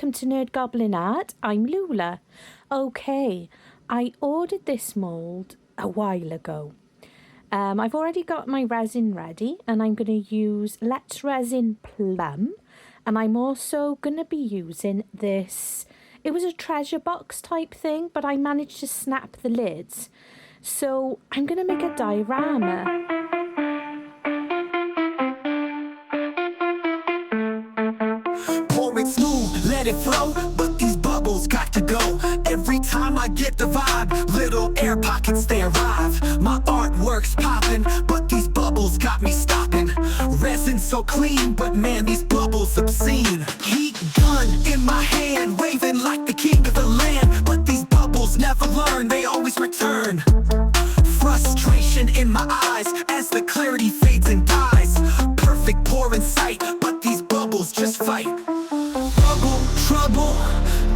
welcome to nerdgoblinart. I'm Lula. Okay, I ordered this mould a while ago. I've already got my resin ready and I'm going to use Let's Resin Plum, and I'm also going to be using this. It was a treasure box type thing, but I managed to snap the lids. So I'm going to make a diorama. Pour it smooth, let it flow, but these bubbles got to go. Every time I get the vibe, little air pockets they arrive. My artwork's popping, but these bubbles got me stopping. Resin so clean, but man, these bubbles obscene. Heat gun in my hand, waving like the king of the land. But these bubbles never learn, they always return. Frustration in my eyes as the clarity fades and dies. Perfect pour in sight, but these bubbles just fight. Trouble,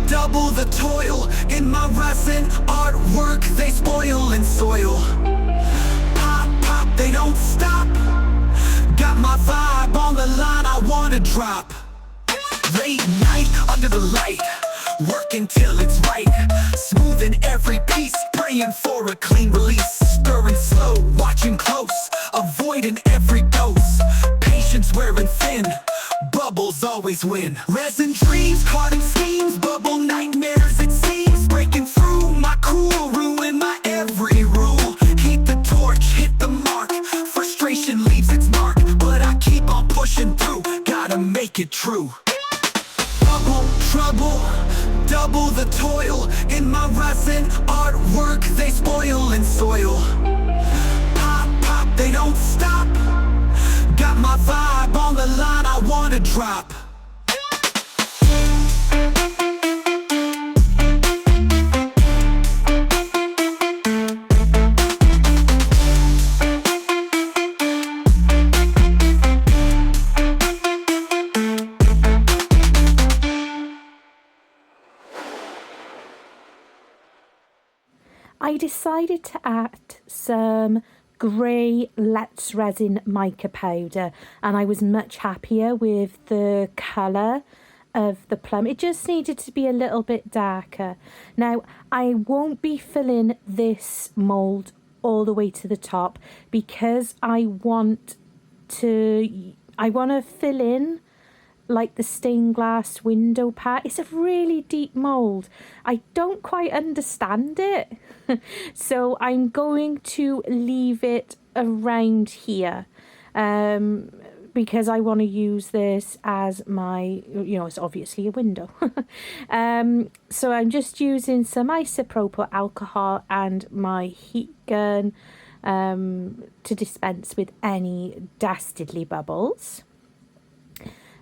double the toil. In my resin artwork they spoil and soil. Pop, they don't stop. Got my vibe on the line, I wanna drop. Late night under the light, working till it's right. Smoothing every piece, praying for a clean release. Stirring slow, watching close, avoiding every dose. Patience wearing thin, bubbles always win. Resin dreams, caught in schemes, bubble nightmares it seems. Breaking through my cool, ruin my every rule. Heat the torch, hit the mark, frustration leaves its mark. But I keep on pushing through, gotta make it true. Trouble, double the toil. In my resin artwork they spoil and soil. Pop, they don't stop. Got my vibe on the line, I wanna drop. I decided to add some grey Let's Resin mica powder, and I was much happier with the colour of the plum. It just needed to be a little bit darker. Now, I won't be filling this mould all the way to the top because I want to fill in like the stained glass window part. It's a really deep mould. I don't quite understand it. So I'm going to leave it around here because I want to use this as my, it's obviously a window. So I'm just using some isopropyl alcohol and my heat gun to dispense with any dastardly bubbles.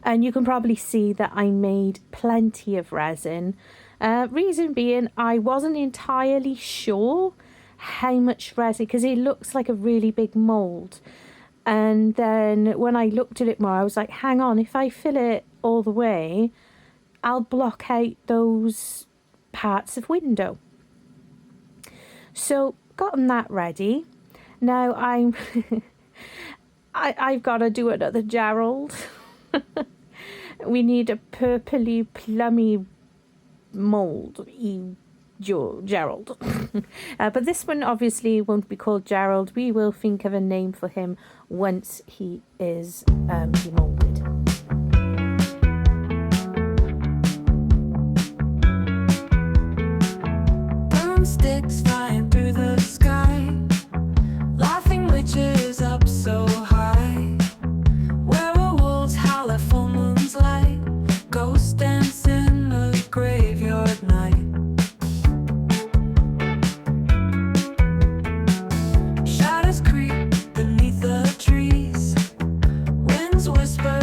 And you can probably see that I made plenty of resin. Reason being, I wasn't entirely sure how much resin, because it looks like a really big mould. And then when I looked at it more, I was like, hang on, if I fill it all the way, I'll block out those parts of window. So gotten that ready. Now I've got to do another Gerald. We need a purpley plummy mould, Gerald. But this one obviously won't be called Gerald. We will think of a name for him once he is demolded. Broomsticks flying through the sky, laughing witches up so high. Werewolves howl at full moon's light, ghosts dance in the graveyard night. Shadows creep beneath the trees, winds whisper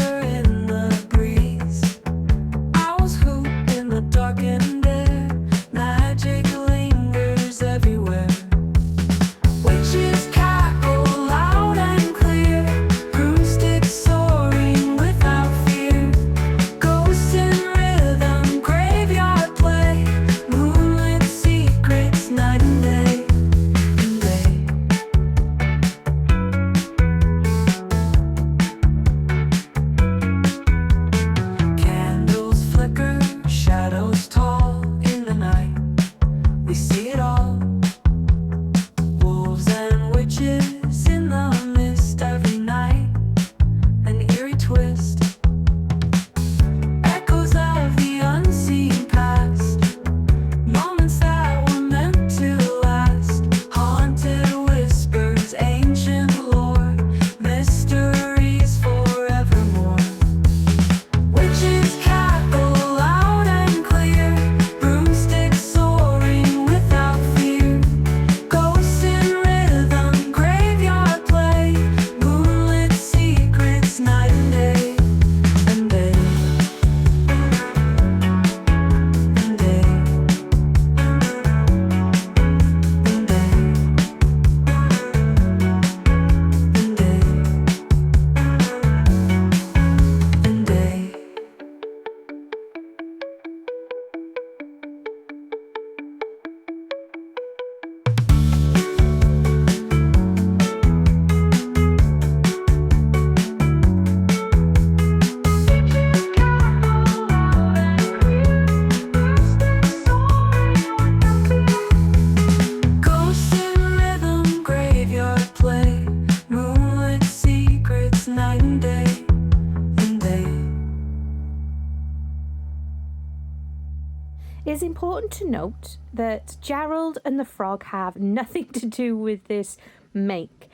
important to note that Gerald and the frog have nothing to do with this make.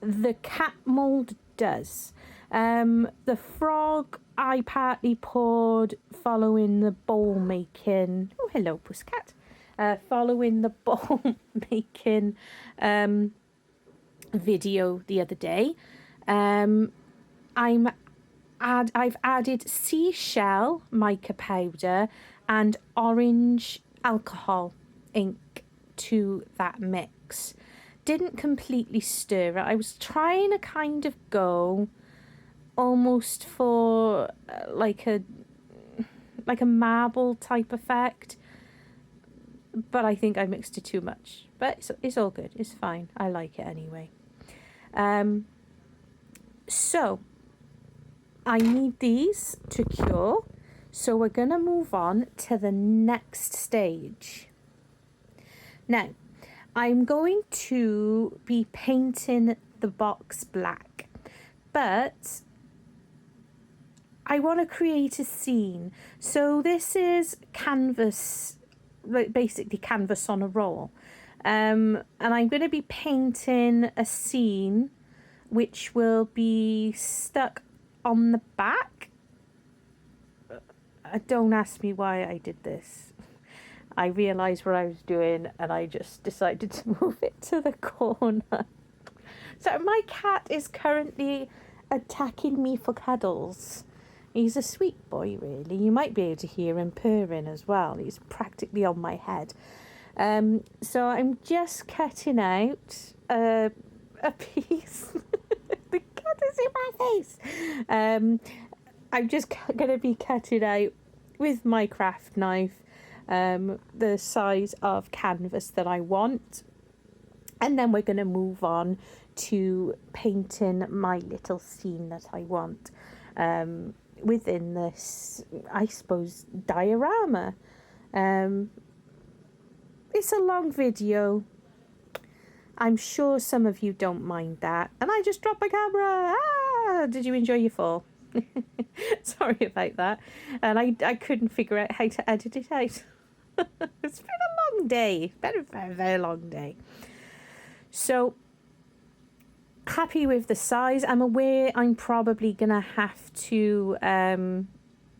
The cat mould does. The frog I partly poured following the bowl making. Oh, hello, Pussycat. Following the bowl making video the other day. I've added seashell mica powder and orange alcohol ink to that mix. Didn't completely stir it. I was trying to kind of go almost for like a marble type effect, but I think I mixed it too much. But it's all good. It's fine. I like it anyway. So I need these to cure, so we're going to move on to the next stage. Now, I'm going to be painting the box black, but I want to create a scene. So this is canvas, basically canvas on a roll. And I'm going to be painting a scene which will be stuck on the back. Don't ask me why I did this. I realised what I was doing and I just decided to move it to the corner. So my cat is currently attacking me for cuddles. He's a sweet boy, really. You might be able to hear him purring as well. He's practically on my head. So I'm just cutting out a piece. The cat is in my face. I'm just going to be cutting out with my craft knife the size of canvas that I want. And then we're going to move on to painting my little scene that I want within this, I suppose, diorama. It's a long video. I'm sure some of you don't mind that. And I just dropped my camera. Ah! Did you enjoy your fall? Sorry about that. And I couldn't figure out how to edit it out. It's been a long day. It's been a very, very long day. So, happy with the size. I'm aware I'm probably going to have to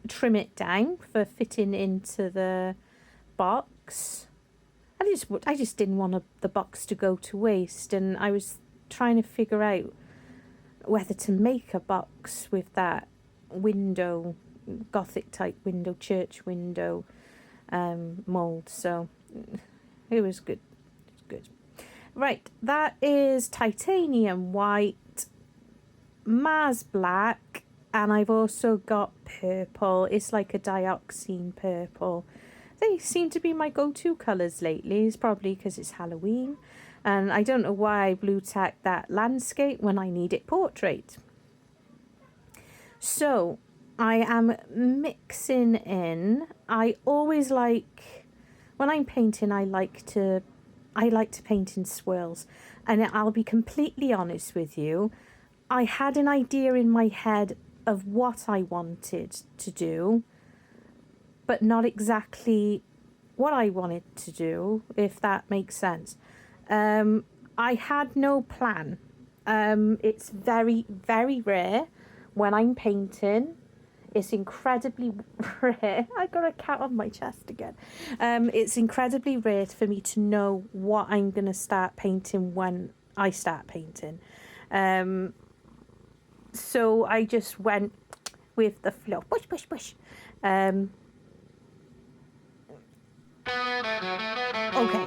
trim it down for fitting into the box. I just didn't want the box to go to waste, and I was trying to figure out whether to make a box with that window, Gothic type window, church window mould. So it was good. It's good. Right, that is titanium white, Mars black, and I've also got purple. It's like a dioxine purple. They seem to be my go-to colours lately. It's probably because it's Halloween. And I don't know why I blue tacked that landscape when I need it portrait. So I am mixing in. I always like, when I'm painting, I like to paint in swirls. And I'll be completely honest with you. I had an idea in my head of what I wanted to do, but not exactly what I wanted to do, if that makes sense. I had no plan. It's very, very rare when I'm painting. It's incredibly rare. I got a cat on my chest again. It's incredibly rare for me to know what I'm going to start painting when I start painting. So I just went with the flow. Push, push, push. Okay.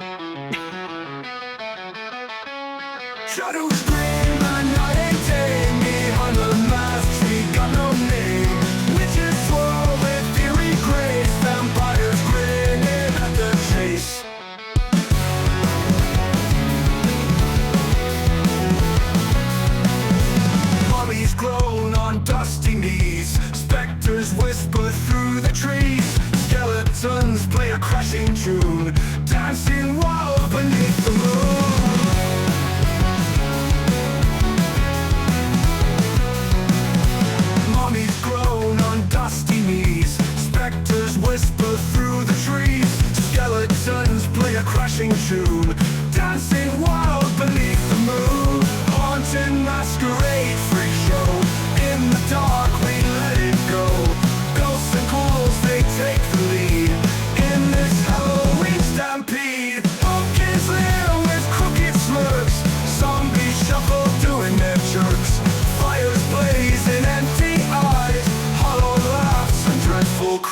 Shadows scream by night and day. Me on the mask tree, got no name. Witches swirl with fury grace. Vampires grinning at the chase. Mummies groan on dusty knees. Spectres whisper through the trees. Skeletons play a crashing tune, dancing wild beneath the moon.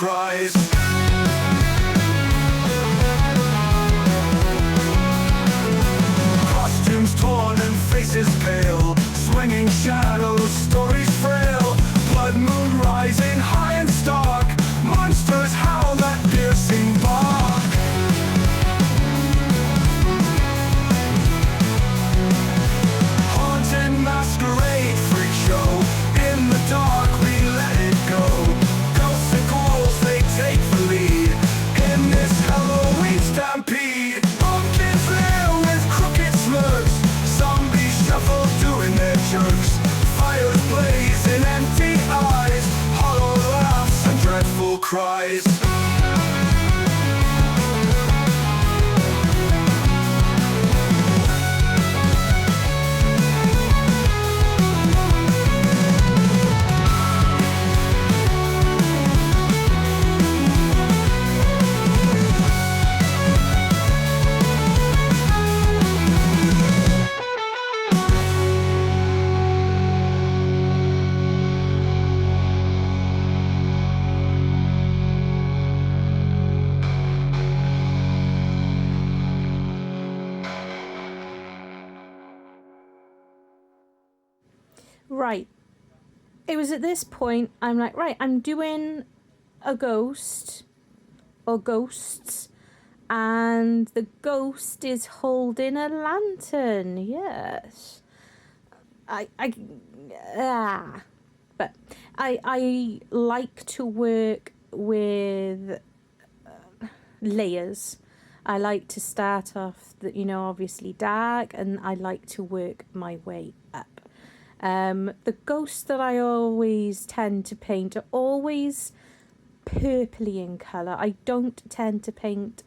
cries. Costumes torn and faces pale, swinging shadows, stories frail. Blood moon rising high and stark, monsters howl that piercing bark. Haunted masquerade freak show, in the dark we let it go. Ghosts and ghouls they take the lead in this Halloween stampede. Pumpkins lair with crooked slurs, zombies shuffle doing their jerks. Fires blaze in empty eyes, hollow laughs and dreadful cries. Right. It was at this point I'm like, right, I'm doing a ghost or ghosts, and the ghost is holding a lantern. Yes. But I like to work with layers. I like to start off, obviously dark, and I like to work my way up. The ghosts that I always tend to paint are always purpley in colour. I don't tend to paint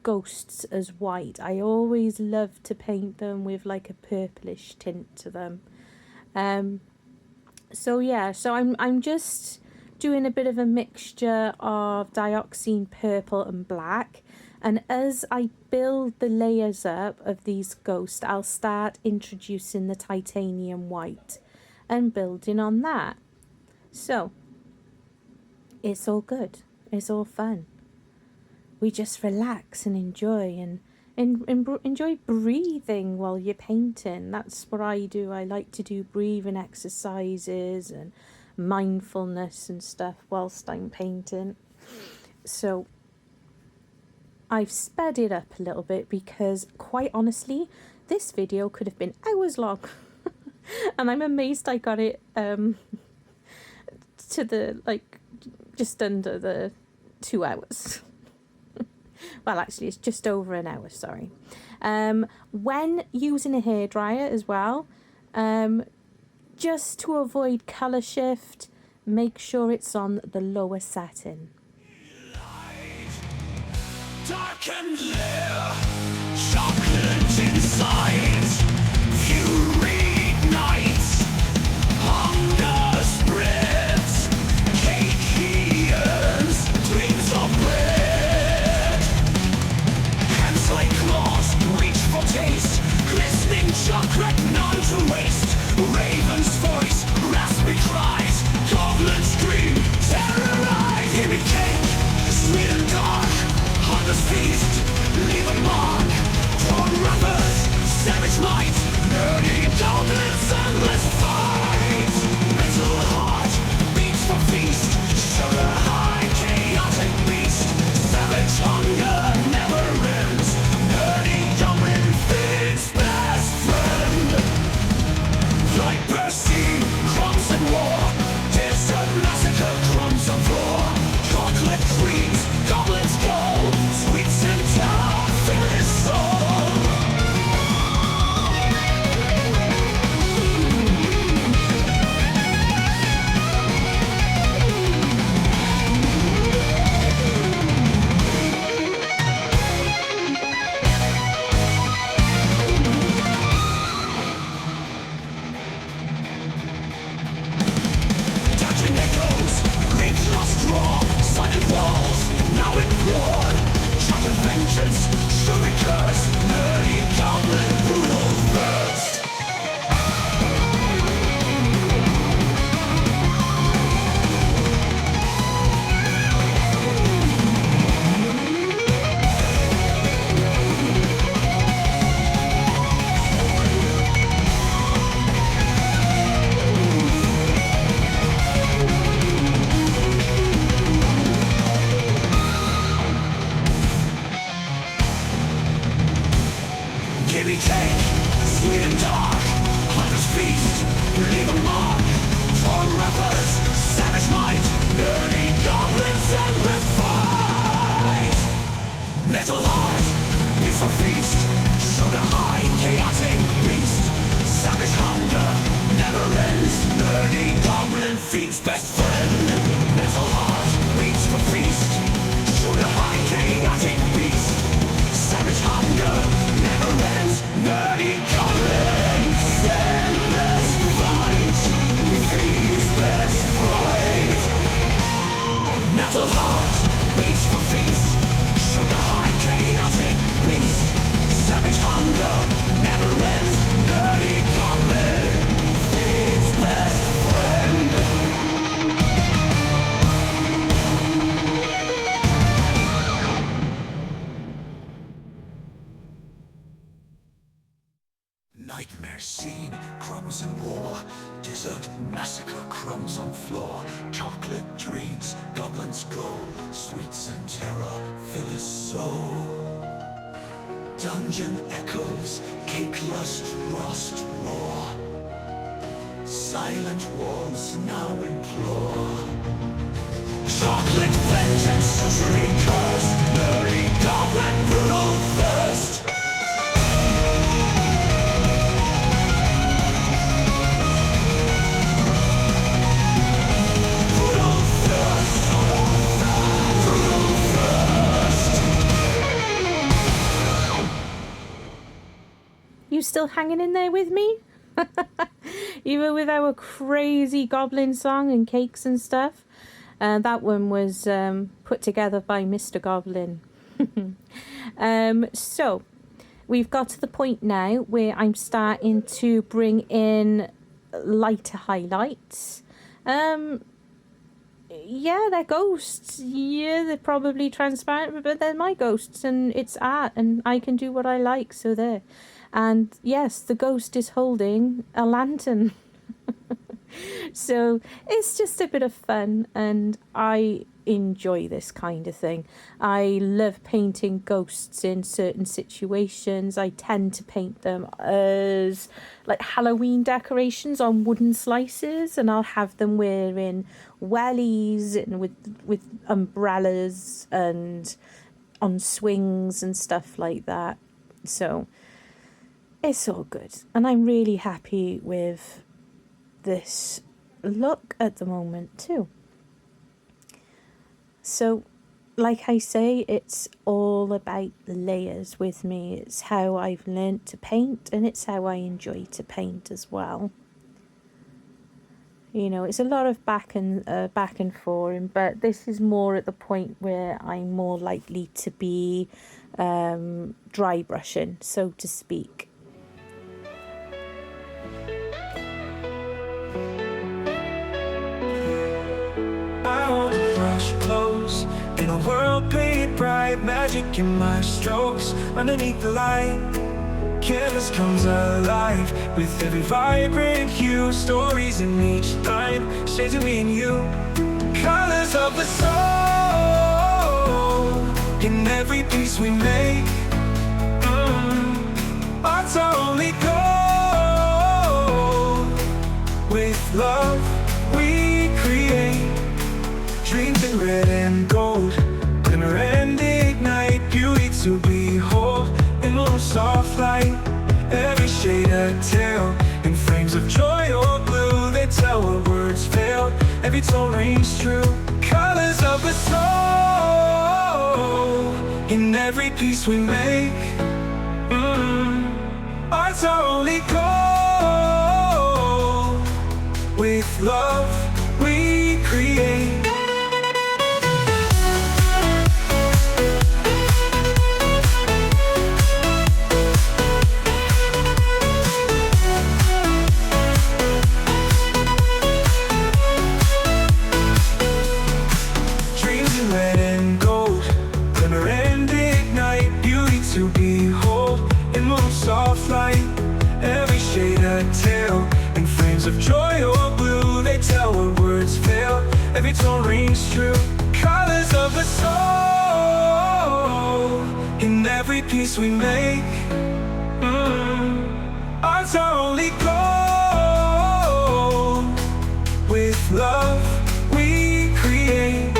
ghosts as white. I always love to paint them with like a purplish tint to them. So I'm just doing a bit of a mixture of dioxine purple and black, and as I build the layers up of these ghosts, I'll start introducing the titanium white and building on that. So it's all good, it's all fun. We just relax and enjoy and enjoy breathing while you're painting. That's what I do. I like to do breathing exercises and mindfulness and stuff whilst I'm painting. So I've sped it up a little bit because, quite honestly, this video could have been hours long. And I'm amazed I got it to the, just under the 2 hours. Well, actually, it's just over an hour, sorry. When using a hairdryer as well, just to avoid colour shift, make sure it's on the lower setting. Darkened lair, chocolate inside, fury ignites, hunger spreads, cake ears, dreams of bread. Hands like claws, reach for taste, glistening chocolate, none to waste. Raven's voice, raspy cries, goblin scream, terrorize. Give me cake, sweet and dark. Hunter's feast, leave a mark. Torn rappers, savage might, nerdy goblins, endless fight. Metal heart, beats for feast, sugar high, chaotic beast. Savage hunger never ends. Nerdy goblin, its best friend. Like Percy, crumbs and war, desert massacre, crumbs of war. Chocolate creams, goblins go, sweets and town, fill his soul. Touching echoes, great lost draw, silent walls, now implored. Chocolate vengeance, sugar curse, nerdy goblin, brutal burst. high, chaotic beast. Savage hunger never ends. Nerdy goblin feeds best friend. Metal heart waits for feast. Sugar high, chaotic beast. Savage hunger never ends. Nerdy goblin endless fight. Feeds best friend. Metal heart waits for feast. Sugar high, chaotic beast. Savage hunger never ends. Nerdy goblin feeds best friend. Nightmare scene, crumbs and war. Desert massacre, crumbs on floor. Chocolate dreams, goblins go. Sweets and terror fill his soul. Dungeon echoes, cake lust, rust, roar. Silent walls now implore. Chocolate vengeance, sorcery curse. Nerdy goblin brutal thirst. You still hanging in there with me? Even with our crazy goblin song and cakes and stuff. That one was put together by Mr. Goblin. So we've got to the point now where I'm starting to bring in lighter highlights. Yeah, they're ghosts. Yeah, they're probably transparent, but they're my ghosts and it's art and I can do what I like, so there. And yes, the ghost is holding a lantern. So it's just a bit of fun and I enjoy this kind of thing. I love painting ghosts in certain situations. I tend to paint them as like Halloween decorations on wooden slices, and I'll have them wearing wellies and with umbrellas and on swings and stuff like that. So it's all good and I'm really happy with this look at the moment too. So like I say, it's all about layers with me. It's how I've learned to paint and it's how I enjoy to paint as well. You know, it's a lot of back and forth, but this is more at the point where I'm more likely to be dry brushing, so to speak. I hold the brush close in a world painted bright, magic in my strokes underneath the light. Canvas comes alive with every vibrant hue, stories in each line, shades of me and you, colors of the soul in every piece we make. Art's our only goal. With love we create dreams in red and gold, glimmer and ignite, beauty to behold in warm soft light. Every shade a tale in frames of joy or blue. They tell where words fail, every tone rings true. Colors of the soul in every piece we make. Art's our only goal. With love we create. Of joy or blue, they tell where words fail, every tone rings true. Colors of the soul in every piece we make. Art's our only goal. With love we create.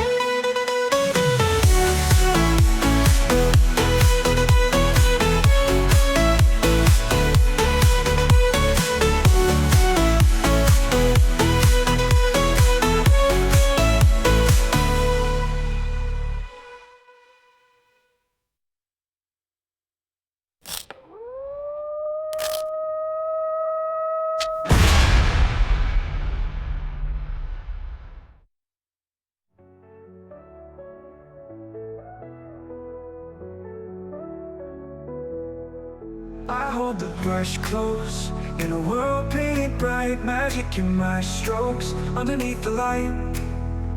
hold the brush close. In a world painted bright, magic in my strokes. Underneath the light,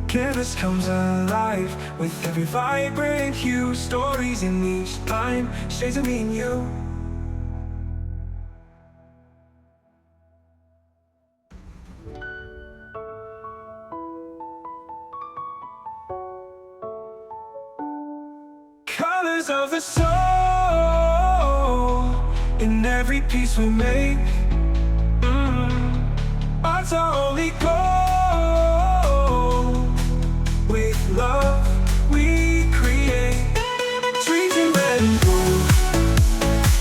canvas comes alive with every vibrant hue. Stories in each line, shades of me and you. Colors of the soul in every piece we make. Art's our only goal. With love we create. Trees in red and gold,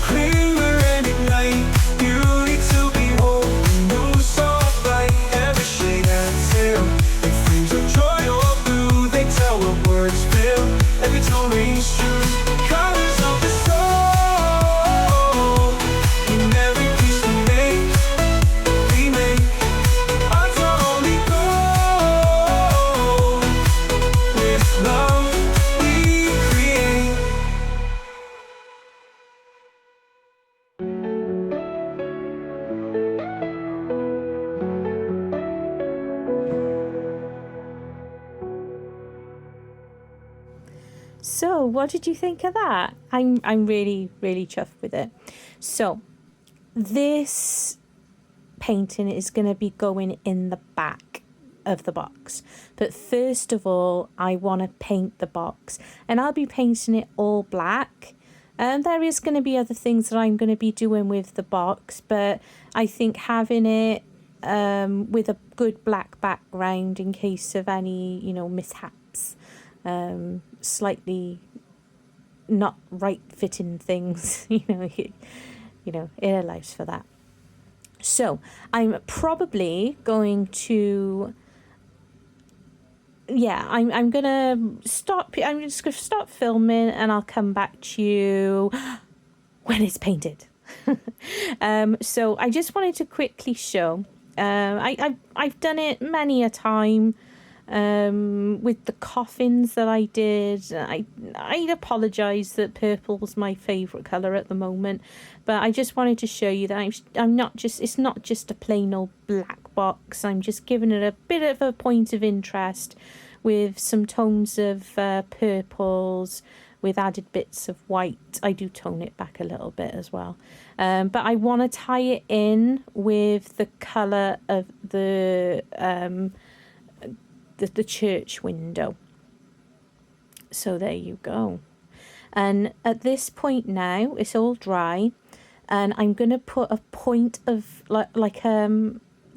clear and ignite. Beauty to behold, new soft light. Every shade exhale, it brings a joy or blue. They tell what words feel, every tone rings true. Colors of the soul in every piece we make. Art's our only goal. With love we create. So what did you think of that? I'm really chuffed with it. So this painting is going to be going in the back of the box, but first of all I want to paint the box, and I'll be painting it all black. And there is going to be other things that I'm going to be doing with the box, but I think having it with a good black background in case of any, you know, mishaps, slightly not right fitting things, you know, it allows for that. So I'm probably going to, I'm gonna stop. I'm just gonna stop filming, and I'll come back to you when it's painted. So I just wanted to quickly show. I've done it many a time. With the coffins that I did, I'd apologise that purple's my favourite colour at the moment, but I just wanted to show you that I'm not just, it's not just a plain old black box. I'm just giving it a bit of a point of interest with some tones of purples with added bits of white. I do tone it back a little bit as well, but I want to tie it in with the colour of the church window. So there you go. And at this point now it's all dry, and I'm going to put a point of like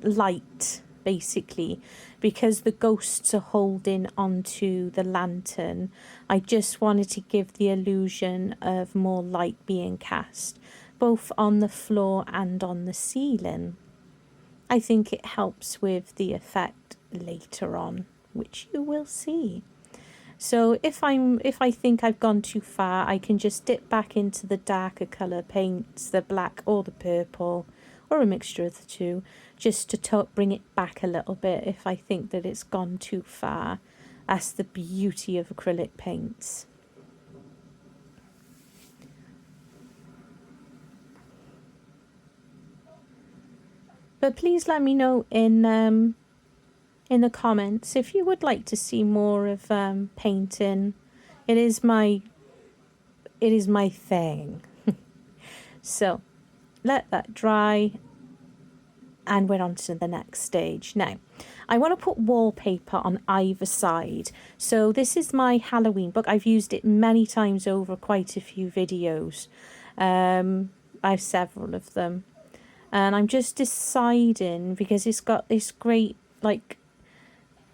light basically, because the ghosts are holding onto the lantern. I just wanted to give the illusion of more light being cast both on the floor and on the ceiling. I think it helps with the effect later on, which you will see. So if I think I've gone too far, I can just dip back into the darker colour paints, the black or the purple, or a mixture of the two, just to bring it back a little bit if I think that it's gone too far. That's the beauty of acrylic paints. But please let me know in the comments if you would like to see more of painting. It is my thing. So let that dry, and we're on to the next stage. Now I want to put wallpaper on either side. So this is my Halloween book. I've used it many times over quite a few videos. I have several of them, and I'm just deciding, because it's got this great, like,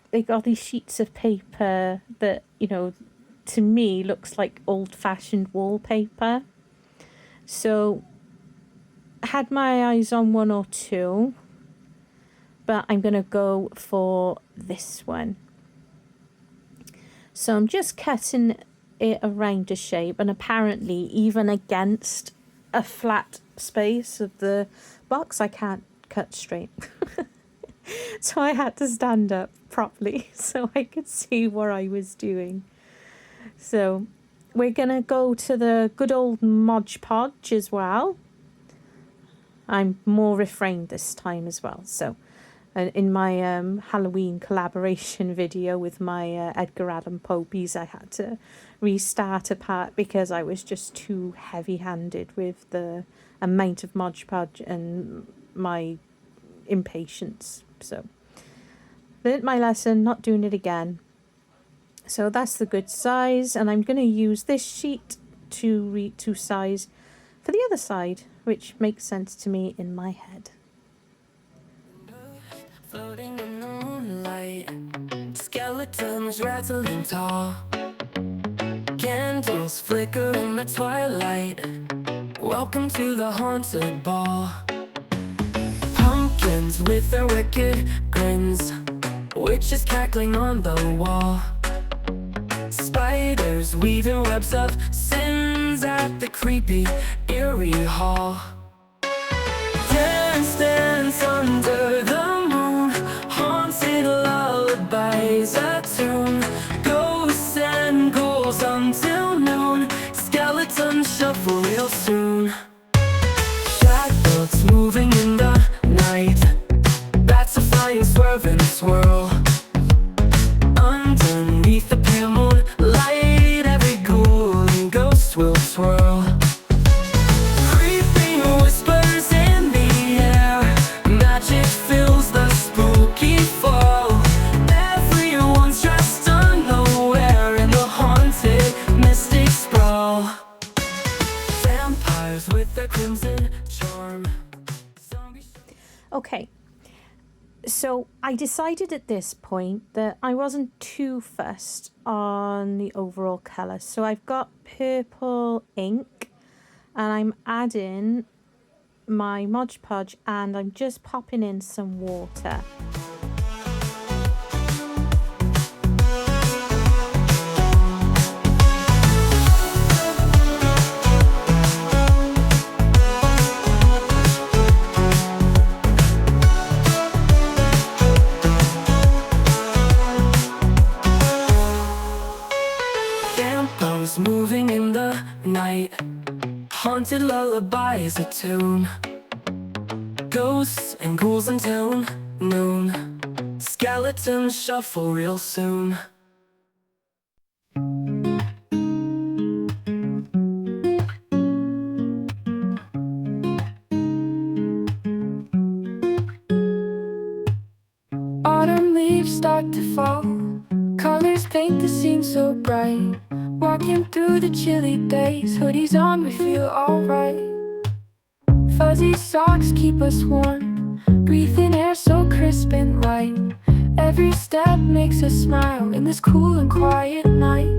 they got these sheets of paper that, you know, to me looks like old-fashioned wallpaper. So I had my eyes on one or two, but I'm going to go for this one. So I'm just cutting it around a shape, and apparently even against a flat space of the box I can't cut straight. So I had to stand up properly so I could see what I was doing. So we're going to go to the good old Mod Podge as well. I'm more refrained this time as well. So in my Halloween collaboration video with my Edgar Allan Poe piece, I had to restart a part because I was just too heavy-handed with the amount of Mod Podge and my impatience. So learnt my lesson, not doing it again. So that's the good size, and I'm going to use this sheet to size for the other side, which makes sense to me in my head. Floating in the moonlight, skeletons rattling tall, candles flicker in the twilight. Welcome to the haunted ball. Pumpkins with their wicked grins, witches cackling on the wall, spiders weaving webs of sins at the creepy, eerie hall. Dance, dance under the moon, haunted lullabies attune, ghosts and ghouls until noon, skeletons shuffle real soon. Shadows moving in the night, bats are flying, swerve and swirl. Underneath the pale moonlight, every ghoul and ghost will swirl. Creeping whispers in the air, magic fills the spooky fall. Everyone's dressed unaware in the haunted mystic sprawl. Vampires with their crimson charm. Okay, so I decided at this point that I wasn't too fussed on the overall colour. So I've got purple ink and I'm adding my Mod Podge and I'm just popping in some water. Moving in the night, haunted lullabies attune, ghosts and ghouls until noon, skeletons shuffle real soon. Autumn leaves start to fall, colors paint the scene so bright. Walking through the chilly days, hoodies on, we feel alright. Fuzzy socks keep us warm, breathing air so crisp and light. Every step makes us smile in this cool and quiet night.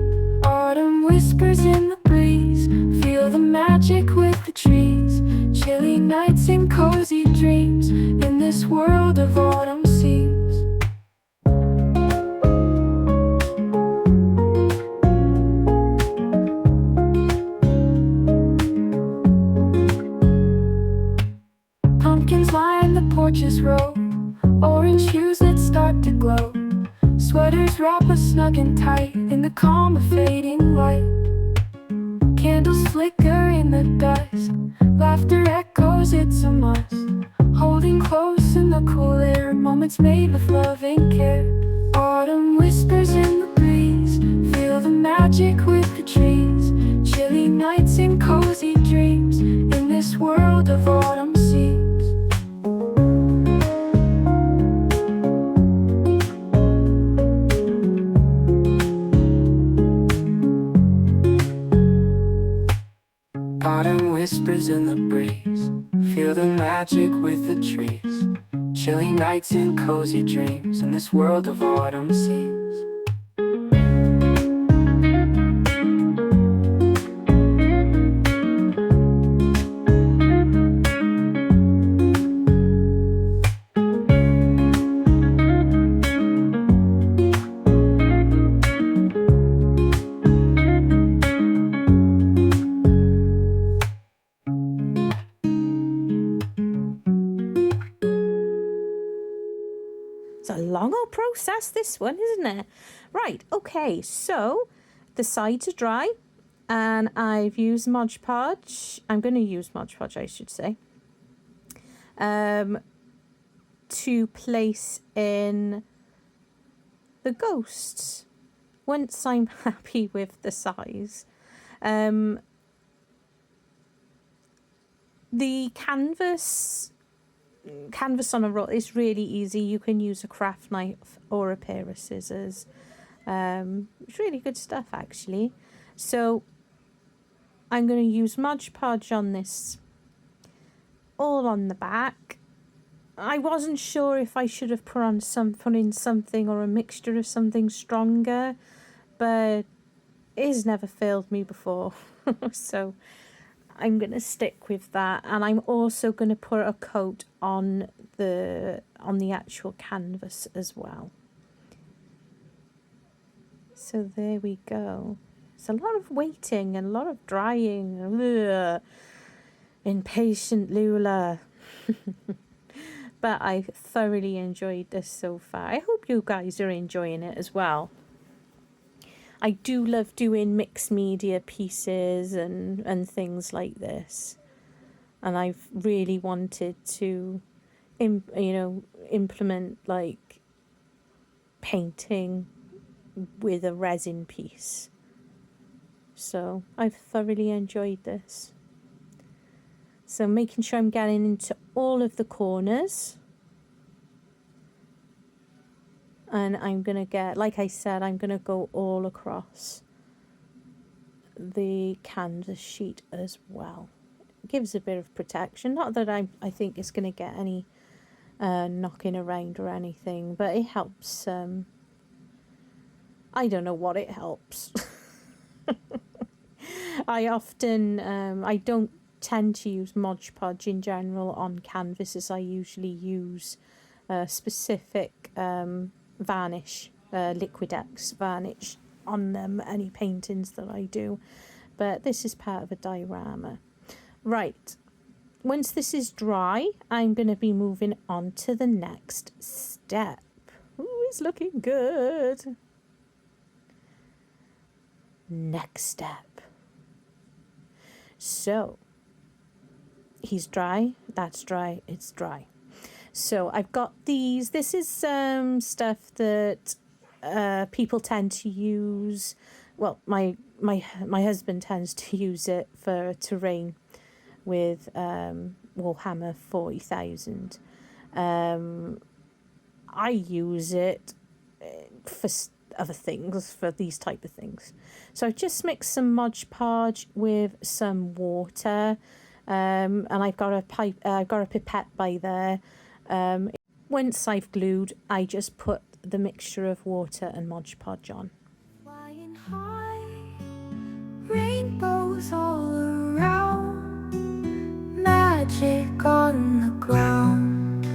Autumn whispers in the breeze, feel the magic with the trees. Chilly nights and cozy dreams in this world of autumn scenes. Pumpkins line the porches row, orange hues that start to glow. Sweaters wrap us snug and tight in the calm of fading light. Candles flicker in the dusk, laughter echoes, it's a must. Holding close in the cool air, moments made with love and care. Autumn whispers in the breeze, feel the magic with the trees. Chilly nights and cozy dreams in this world of autumn scenes. Autumn whispers in the breeze, feel the magic with the trees. Chilly nights and cozy dreams in this world of autumn scenes. It's a long old process, this one, isn't it? Right, okay, so the sides are dry and I've used Mod Podge. I'm going to use Mod Podge, I should say. to place in the ghosts. Once I'm happy with the size, the canvas on a roll is really easy. You can use a craft knife or a pair of scissors. It's really good stuff, actually. So I'm going to use Mod Podge on this, all on the back. I wasn't sure if I should have put in something or a mixture of something stronger, but it has never failed me before. So I'm going to stick with that, and I'm also going to put a coat on the actual canvas as well. So there we go. It's a lot of waiting and a lot of drying. Ugh. Impatient Lula. But I've thoroughly enjoyed this so far. I hope you guys are enjoying it as well. I do love doing mixed media pieces and things like this. And I've really wanted to, implement like painting with a resin piece. So I've thoroughly enjoyed this. So making sure I'm getting into all of the corners. And I'm going to get, like I said, I'm going to go all across the canvas sheet as well. It gives a bit of protection. Not that I think it's going to get any knocking around or anything, but it helps. I don't know what it helps. I often, I don't tend to use Mod Podge in general on canvases. I usually use specific varnish, Liquid-X varnish on them, any paintings that I do. But this is part of a diorama. Right, once this is dry, I'm going to be moving on to the next step. Ooh, it's looking good. Next step. So he's dry, that's dry, it's dry. So I've got these. This is stuff that people tend to use. Well, my husband tends to use it for terrain with Warhammer 40,000. I use it for other things, for these type of things. So I've just mixed some Mod Podge with some water, and I've got a pipette by there. Once I've glued, I just put the mixture of water and Mod Podge on. Flying high, rainbows all around, magic on the ground,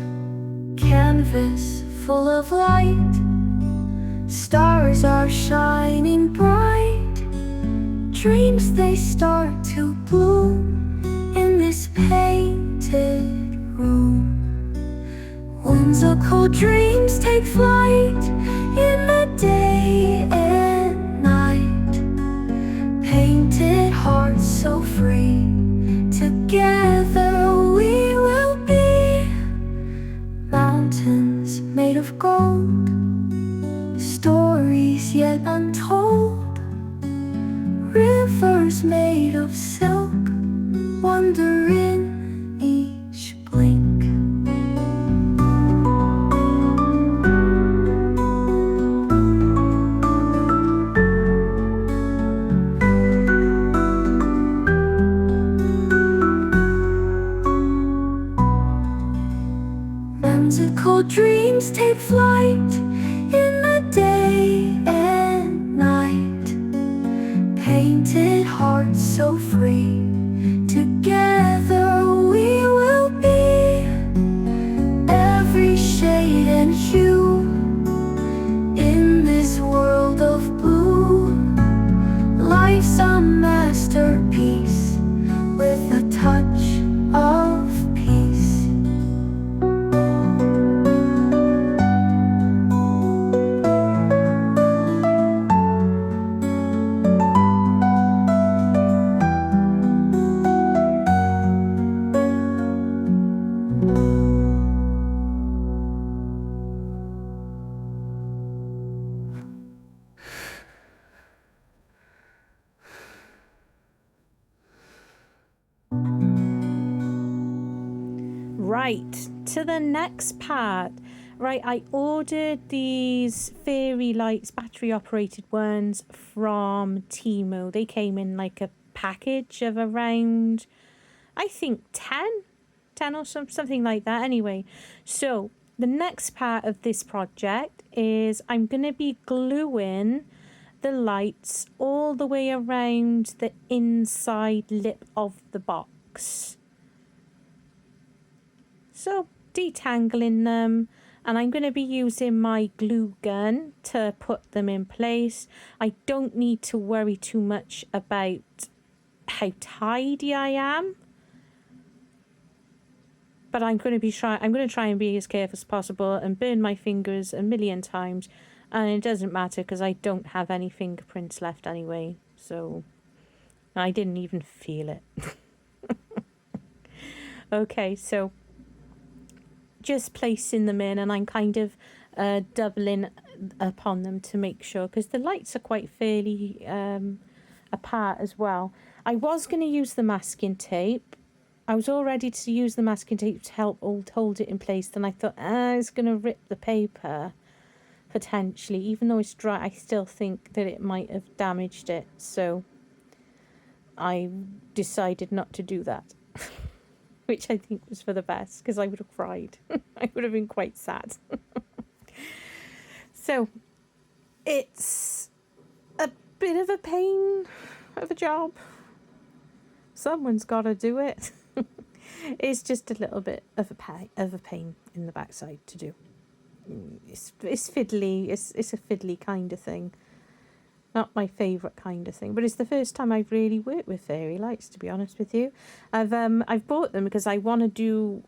canvas full of light, stars are shining bright, dreams they start to bloom in this painted room. Whimsical dreams take flight in the day and night, painted hearts so free, together we will be mountains made of gold, stories yet untold, rivers made of silk, wonder in each blink. Whimsical dreams take flight in the day and night, painted hearts so free, together we will be every shade and hue in this world of blue. Life's a masterpiece with a touch of peace. Right, to the next part. Right, I ordered these fairy lights, battery operated ones from Temu. They came in like a package of around, I think 10 or something like that. Anyway, so the next part of this project is I'm going to be gluing the lights all the way around the inside lip of the box. So detangling them, and I'm going to be using my glue gun to put them in place. I don't need to worry too much about how tidy I am, but I'm going to try and be as careful as possible and burn my fingers a million times, and it doesn't matter because I don't have any fingerprints left anyway, so I didn't even feel it. Okay, so just placing them in, and I'm kind of doubling upon them to make sure, because the lights are quite fairly apart as well. I was going to use the masking tape. I was all ready to use the masking tape to help hold it in place. Then I thought, it's going to rip the paper, potentially. Even though it's dry, I still think that it might have damaged it. So I decided not to do that. Which I think was for the best, because I would have cried. I would have been quite sad. So it's a bit of a pain of a job. Someone's got to do it. It's just a little bit of a pain in the backside to do. It's fiddly. It's a fiddly kind of thing. Not my favourite kind of thing, but it's the first time I've really worked with fairy lights, to be honest with you. I've bought them because I want to do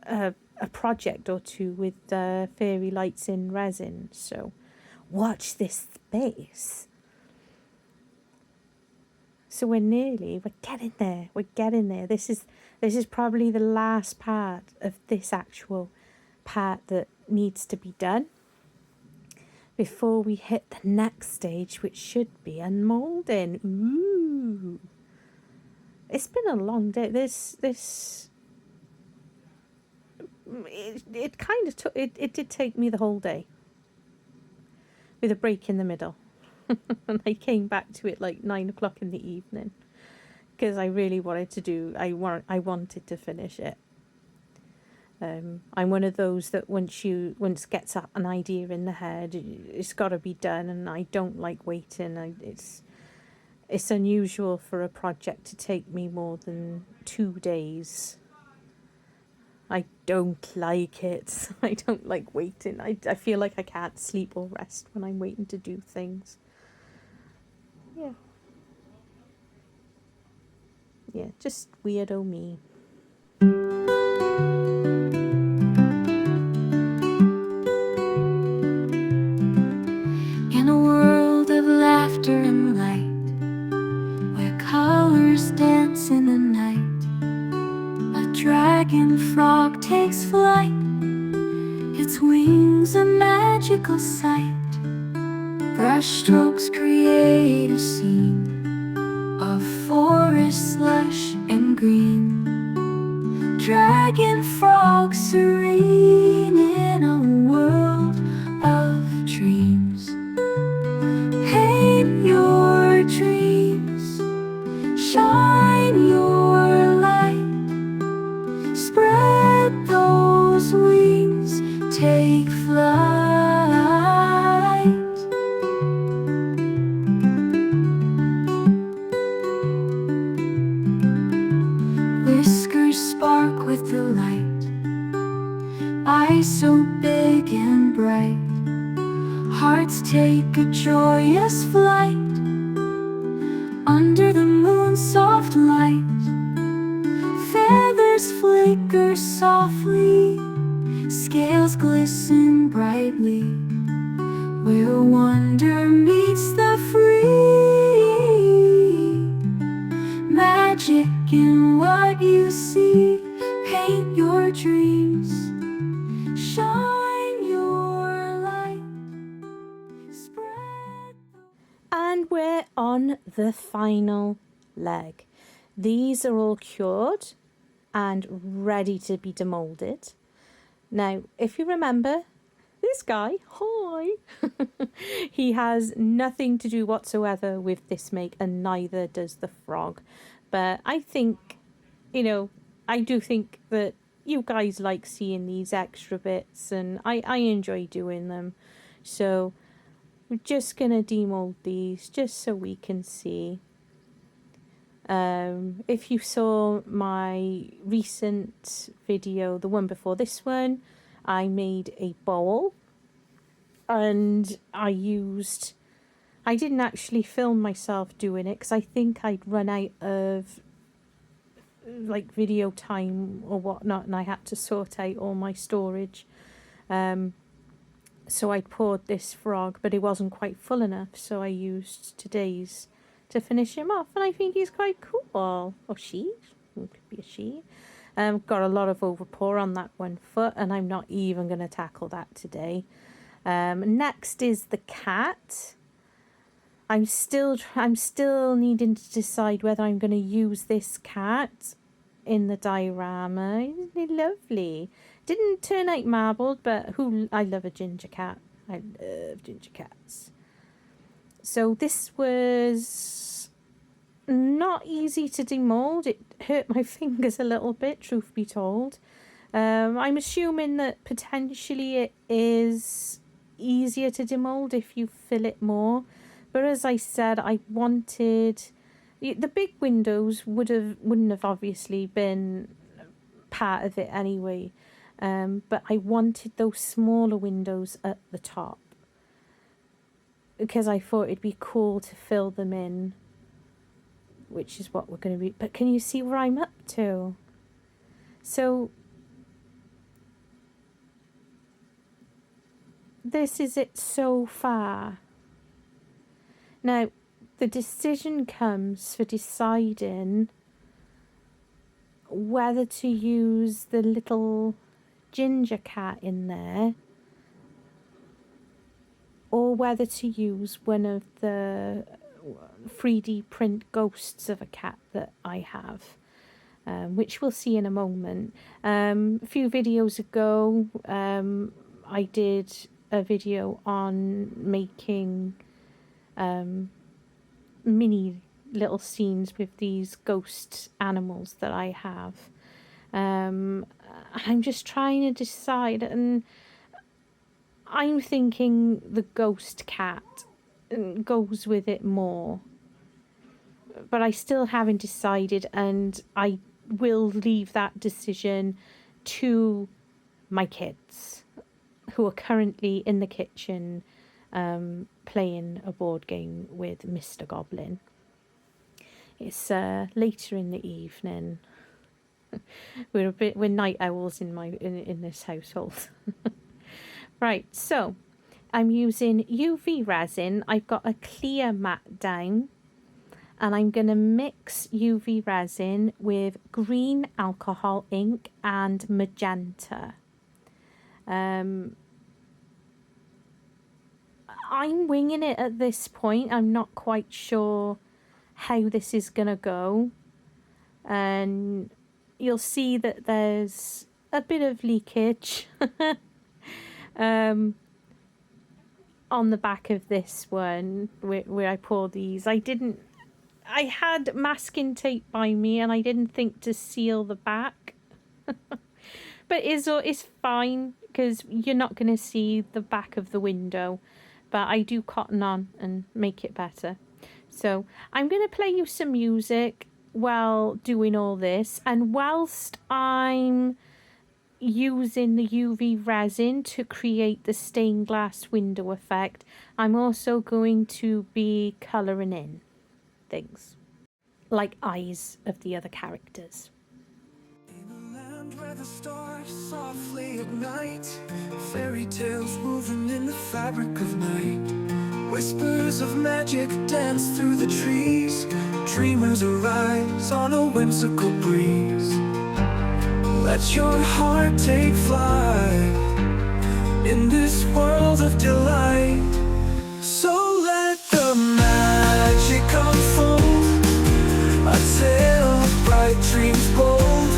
a project or two with fairy lights in resin. So watch this space. So we're getting there. This is probably the last part of this actual part that needs to be done before we hit the next stage, which should be unmolding. Ooh, it's been a long day. It kind of took it did take me the whole day with a break in the middle. And I came back to it like 9 o'clock in the evening because I really wanted to I wanted to finish it. I'm one of those that once gets an idea in the head, it's got to be done, and I don't like waiting. It's unusual for a project to take me more than 2 days. I don't like it. I don't like waiting. I feel like I can't sleep or rest when I'm waiting to do things. Yeah, just weirdo me. In a world of laughter and light, where colors dance in the night, a dragon frog takes flight. Its wings a magical sight. Brush strokes create a scene of forest lush and green. Dragon frog serene in a world of dreams. Paint your dreams, shine your light, spread those wings, take flight. Whiskers spark with the light, eyes so big and bright. Hearts take a joyous flight under the moon's soft light. Feathers flicker softly, scales glisten brightly, where wonder meets the free. Magic in what you see. Paint your dreams, shine your light, spread. And we're on the final leg. These are all cured. and ready to be demolded. Now, if you remember, this guy, hi, he has nothing to do whatsoever with this make, and neither does the frog. But I think, you know, I do think that you guys like seeing these extra bits, and I enjoy doing them. So we're just going to demold these just so we can see. If you saw my recent video, the one before this one, I made a bowl, and I didn't actually film myself doing it because I think I'd run out of like video time or whatnot, and I had to sort out all my storage. So I poured this frog, but it wasn't quite full enough, so I used today's to finish him off, and I think he's quite cool. Or she, it could be a she. Got a lot of overpour on that one foot, and I'm not even going to tackle that today. Next is the cat. I'm still needing to decide whether I'm going to use this cat in the diorama. Isn't it lovely? Didn't turn out marbled, but I love a ginger cat. I love ginger cats. So this was not easy to demold. It hurt my fingers a little bit, truth be told. I'm assuming that potentially it is easier to demold if you fill it more. But as I said, I wanted the big windows wouldn't have obviously been part of it anyway. But I wanted those smaller windows at the top, because I thought it'd be cool to fill them in, which is what we're going to be. But can you see where I'm up to? So this is it so far. Now, the decision comes for deciding whether to use the little ginger cat in there, or whether to use one of the 3D print ghosts of a cat that I have, which we'll see in a moment. A few videos ago, I did a video on making mini little scenes with these ghost animals that I have. I'm just trying to decide, and I'm thinking the ghost cat goes with it more, but I still haven't decided, and I will leave that decision to my kids, who are currently in the kitchen playing a board game with Mr. Goblin. It's later in the evening. We're night owls in this household. Right, so I'm using UV resin. I've got a clear mat down, and I'm going to mix UV resin with green alcohol ink and magenta. I'm winging it at this point. I'm not quite sure how this is going to go, and you'll see that there's a bit of leakage on the back of this one where I pour these. I had masking tape by me, and I didn't think to seal the back. But it's fine, because you're not going to see the back of the window. But I do cotton on and make it better. So I'm going to play you some music while doing all this. And whilst I'm using the UV resin to create the stained glass window effect, I'm also going to be colouring in things, like eyes of the other characters. In a land where the stars softly ignite, fairy tales woven in the fabric of night, whispers of magic dance through the trees, dreamers arise on a whimsical breeze. Let your heart take flight in this world of delight. So let the magic unfold, a tale of bright dreams bold.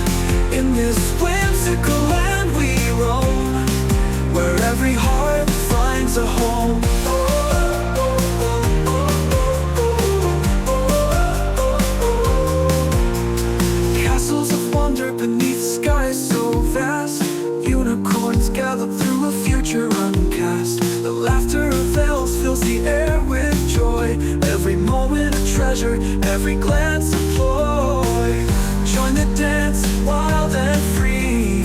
laughter of elves fills the air with joy. Every moment a treasure, every glance a ploy. Join the dance, wild and free.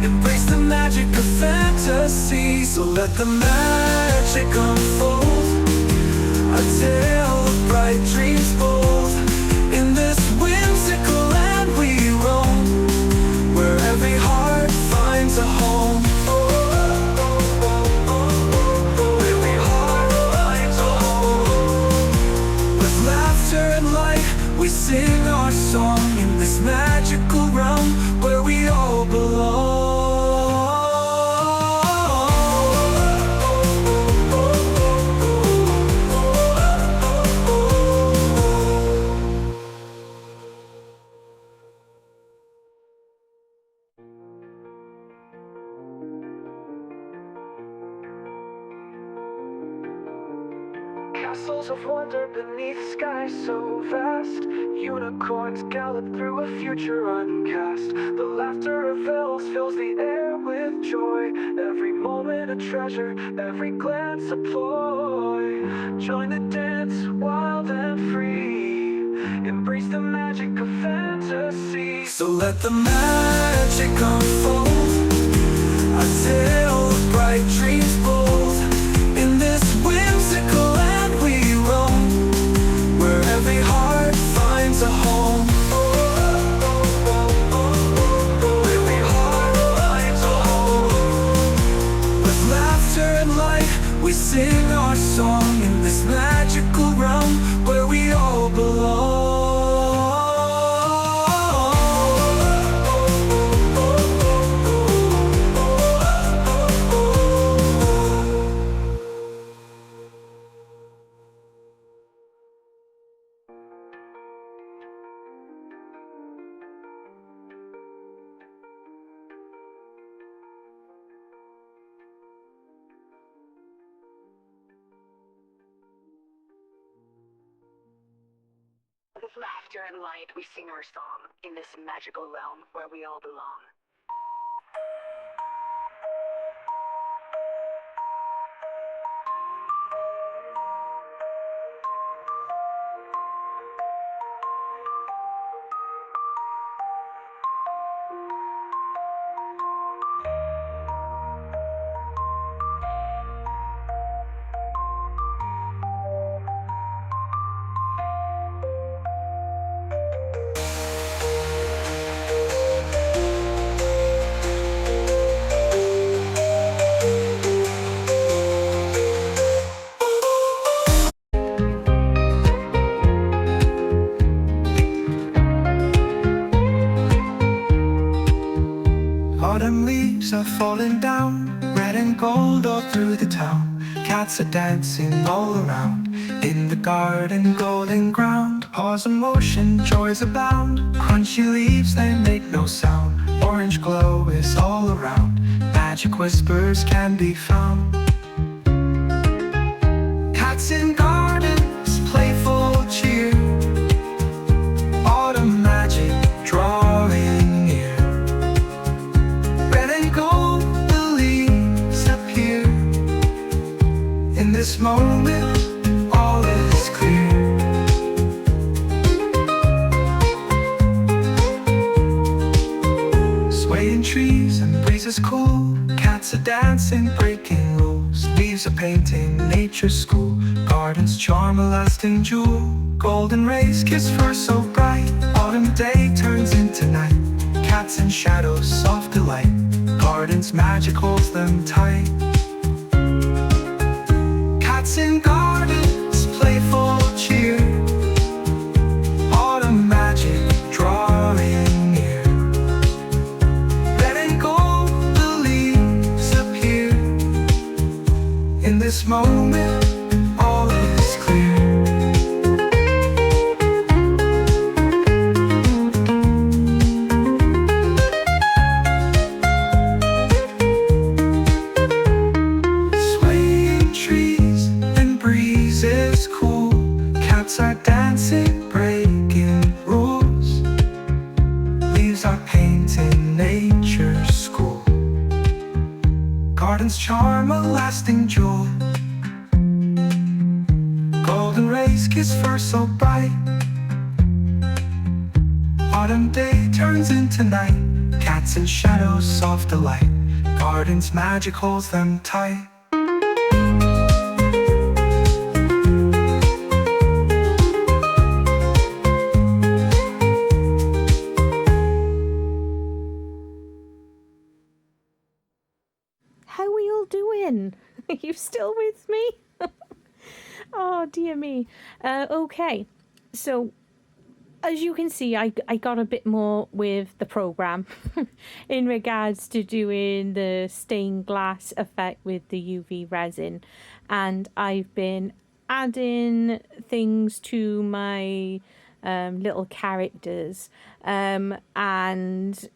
Embrace the magic of fantasy. So let the magic unfold, a tale of bright dreams bold. In this whimsical land we roam, where every heart finds a home. Every heart finds a home. With laughter and light we sing our song, in this magical realm where we all belong. Castles of wonder beneath skies so vast, unicorns gallop through a future uncast. The laughter of elves fills the air with joy. Every moment a treasure, every glance a ploy. Join the dance, wild and free. Embrace the magic of fantasy. So let the magic unfold, a tale of bright dreams bold. In this whimsical land we roam, where every heart finds a home. Every heart finds a home. With laughter and light we sing our song, in this magical realm where we all belong. With laughter and light we sing our song, in this magical realm where we all belong. Autumn leaves are falling down, red and gold all through the town. Cats are dancing all around, in the garden golden ground. Paws in motion, joys abound. Crunchy leaves, they make no sound. Orange glow is all around, magic whispers can be found. Cats in gardens, playful cheer. Autumn magic drawing near. Red and gold, the leaves appear. In this moment, all is clear. Swaying trees and breezes cool. Cats are dancing, breaking rules. Leaves are painting nature's school. Gardens charm a lasting jewel. Golden rays kiss fur so bright. Autumn day turns into night. Cats and shadows, soft delight. Gardens magic holds them tight. Cats in gardens, playful cheer. Autumn magic drawing near. Red and gold, the leaves appear. In this moment, all is clear. Swaying trees and breezes cool. Cats are dancing, breaking rules. Leaves are painting nature's school. Gardens charm a lasting jewel. breeze, kiss fur so bright. Autumn day turns into night. Cats and shadows, soft delight. Garden's magic holds them tight. How are we all doing? Are you still with me? Oh, dear me. Okay, so as you can see, I got a bit more with the program in regards to doing the stained glass effect with the UV resin, and I've been adding things to my little characters, and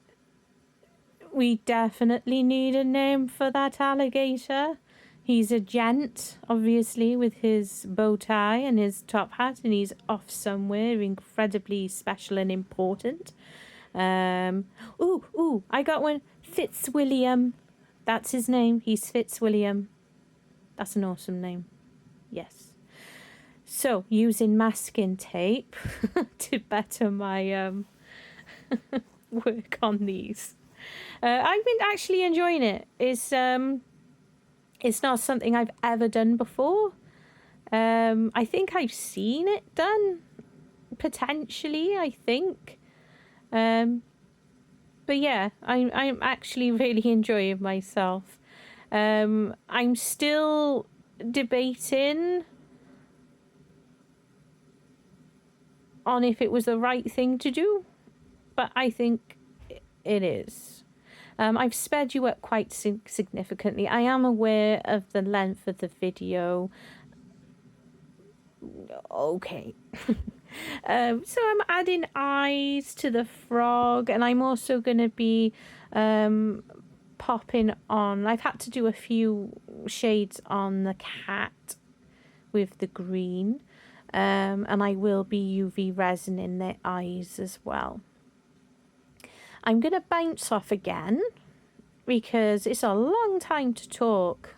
we definitely need a name for that alligator. He's a gent, obviously, with his bow tie and his top hat, and he's off somewhere incredibly special and important. Ooh, I got one. Fitzwilliam. That's his name. He's Fitzwilliam. That's an awesome name. Yes. So, using masking tape to better my work on these. I've been actually enjoying it. It's not something I've ever done before. I think I've seen it done, potentially, I think. But yeah, I'm actually really enjoying myself. I'm still debating on if it was the right thing to do, but I think it is. I've sped you up quite significantly. I am aware of the length of the video. Okay. So I'm adding eyes to the frog, and I'm also going to be popping on. I've had to do a few shades on the cat with the green, and I will be UV resin in their eyes as well. I'm going to bounce off again because it's a long time to talk.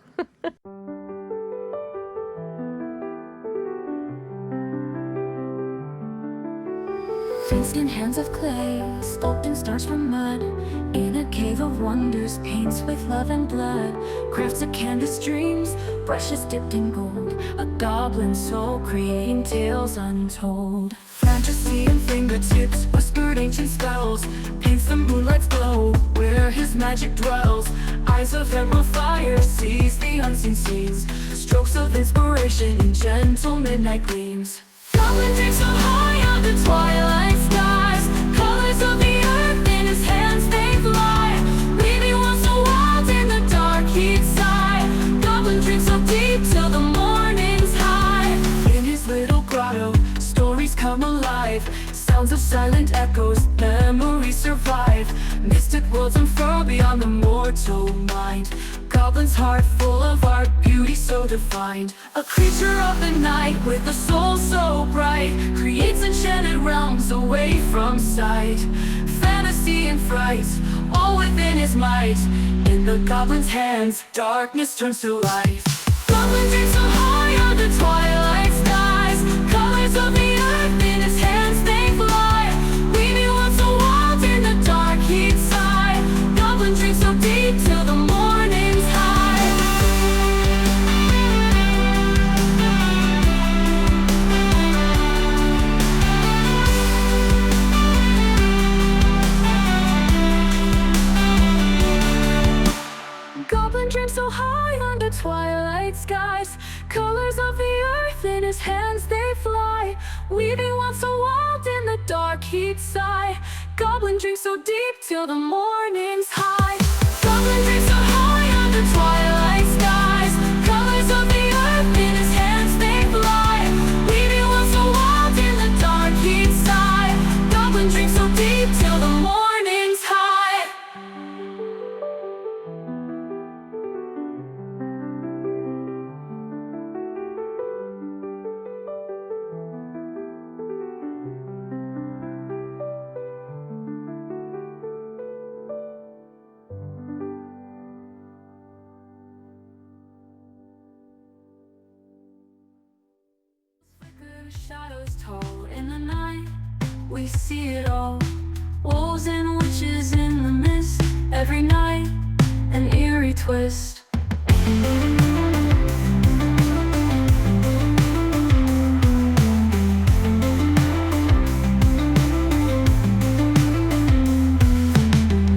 Thin hands of clay, sculpting stars from mud. In a cave of wonders, paints with love and blood. Crafts of canvas dreams, brushes dipped in gold. A goblin soul creating tales untold. Fantasy and fingertips, whispered ancient spells. Paints the moonlight's glow, where his magic dwells. Eyes of emerald fire, sees the unseen scenes. Strokes of inspiration in gentle midnight gleams. Goblin takes so high on the twilight skies. Colors of the earth in his hands they fly. Leaving one so wild in the dark he'd sigh. Goblin drinks so deep till the morning's high. In his little grotto, stories come alive. Sounds of silent echoes, memories survive. Mystic worlds unfurl beyond the mortal mind. Goblin's heart full of art, beauty so defined. A creature of the night with a soul so bright. Creates enchanted realms away from sight. Fantasy and fright, all within his might. In the goblin's hands, darkness turns to light. Goblin dreams so high on the twilight skies. Colors of the earth in his hands they fly. Leaving one so wild in the dark he'd sigh. Goblin dreams so deep till the morning's high. Goblin dreams so high under twilight skies. Colors of the earth in his hands they fly. Weaving one so wild in the dark he'd sigh. Goblin dreams so deep till the morning's high. Goblin dreams so high under twilight skies. Colors of the earth in his hands they fly. Weaving one so wild in the dark he'd sigh. Goblin dreams so deep till the morning's high. Shadows tall in the night, we see it all. Wolves and witches in the mist, every night an eerie twist.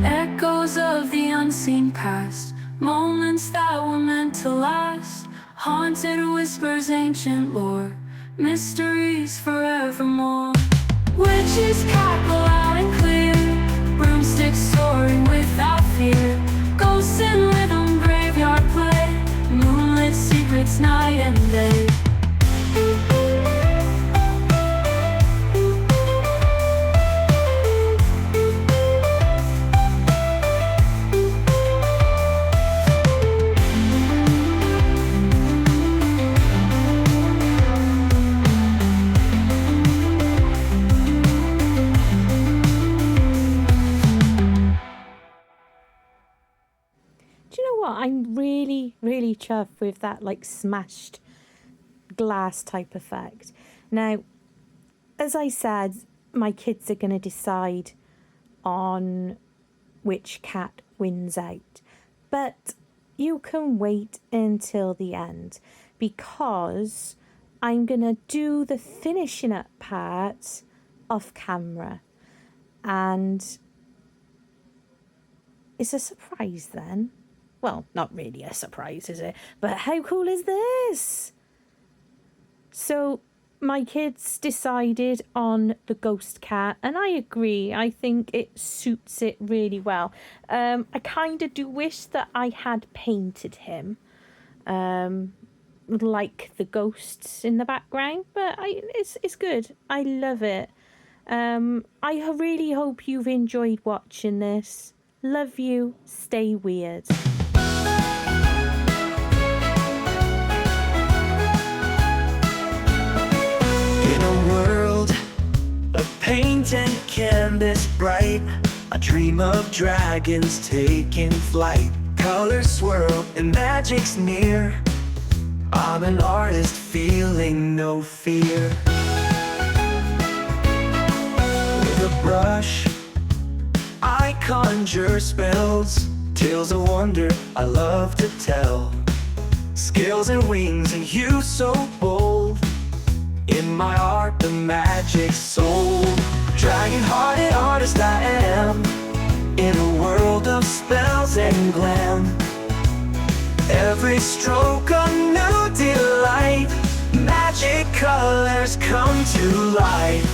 Echoes of the unseen past, moments that were meant to last. Haunted whispers, ancient lore, mysteries forevermore. Witches cackle loud and clear, broomsticks soaring without fear. Ghosts in rhythm, graveyard play, moonlit secrets night and day. I'm really chuffed with that like smashed glass type effect. Now, as I said, my kids are going to decide on which cat wins out, but you can wait until the end because I'm going to do the finishing up part off camera, and it's a surprise then. Well, not really a surprise, is it? But how cool is this? So my kids decided on the ghost cat, and I agree. I think it suits it really well. I kind of do wish that I had painted him like the ghosts in the background, but it's good. I love it. I really hope you've enjoyed watching this. Love you. Stay weird. In a world of paint and canvas bright, I dream of dragons taking flight. Colors swirl and magic's near. I'm an artist feeling no fear. With a brush, I conjure spells, tales of wonder I love to tell. Scales and wings and hue so bold, in my art the magic's sold. Dragon-hearted artist I am, in a world of spells and glam. Every stroke a new delight, magic colors come to life.